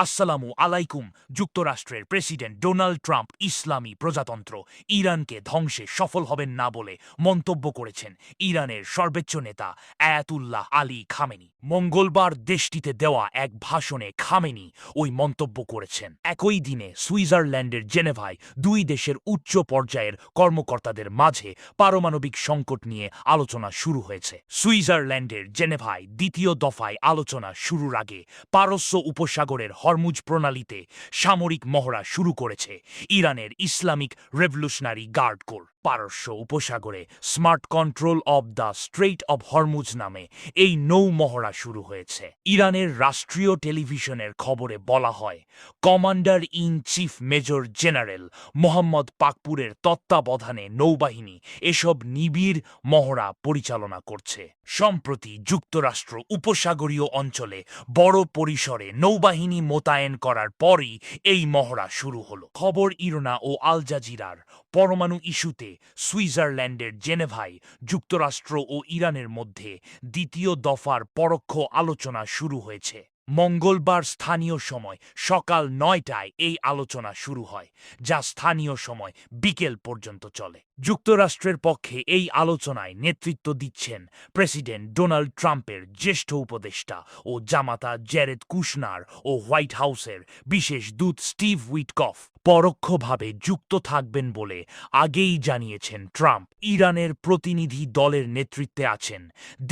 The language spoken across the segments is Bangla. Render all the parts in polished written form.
আসসালামু আলাইকুম। যুক্তরাষ্ট্রের প্রেসিডেন্ট ডোনাল্ড ট্রাম্প ইসলামী প্রজাতন্ত্র ইরানকে ধ্বংসে সফল হবেন না বলে মন্তব্য করেছেন ইরানের সর্বোচ্চ নেতা আয়াতুল্লাহ আলী খামেনি। মঙ্গলবার দেশটিতে দেওয়া এক ভাষণে খামেনি ওই মন্তব্য করেছেন। একই দিনে সুইজারল্যান্ডের জেনেভায় দুই দেশের উচ্চ পর্যায়ের কর্মকর্তাদের মাঝে পারমাণবিক সংকট নিয়ে আলোচনা শুরু হয়েছে। সুইজারল্যান্ডের জেনেভায় দ্বিতীয় দফায় আলোচনা শুরুর আগে পারস্য উপসাগরের হরমুজ প্রণালীতে সামরিক মহড়া শুরু করেছে ইরানের ইসলামিক রেভলিউশনারি গার্ড কোর। পারস্য উপসাগরে smart control of the strait of Hormuz নামে এই নৌ মহড়া শুরু হয়েছে। ইরানের রাষ্ট্রীয় টেলিভিশনের খবরে বলা হয়, commander in chief major general Mohammad পাকপুরের তত্ত্বাবধানে নৌবাহিনী এসব নিবিড় মহড়া পরিচালনা করছে। সম্প্রতি যুক্তরাষ্ট্র উপসাগরীয় অঞ্চলে বড় পরিসরে নৌবাহিনী মোতায়েন করার পরই এই মহড়া শুরু হলো। খবর ইরনা ও আল জাজিরার। পরমাণু ইস্যুতে সুইজারল্যান্ডের জেনেভায় যুক্তরাষ্ট্র ও ইরানের মধ্যে দ্বিতীয় দফার পরোক্ষ আলোচনা শুরু হয়েছে। মঙ্গলবার স্থানীয় সময় সকাল ৯টায় এই আলোচনা শুরু হয়, যা স্থানীয় সময় বিকেল পর্যন্ত চলে। যুক্তরাষ্ট্রের পক্ষে এই আলোচনায় নেতৃত্ব দিচ্ছেন প্রেসিডেন্ট ডোনাল্ড ট্রাম্পের জ্যেষ্ঠ উপদেষ্টা ও জামাতা জ্যারেড কুশনার ও হোয়াইট হাউসের বিশেষ দূত স্টিভ উইটকফ পরোক্ষভাবে যুক্ত থাকবেন বলে আগেই জানিয়েছেন ট্রাম্প। ইরানের প্রতিনিধি দলের নেতৃত্বে আছেন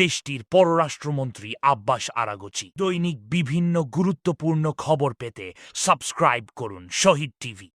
দেশটির পররাষ্ট্রমন্ত্রী আব্বাস আরাগচি। দৈনিক বিভিন্ন গুরুত্বপূর্ণ খবর পেতে সাবস্ক্রাইব করুন শহীদ টিভি।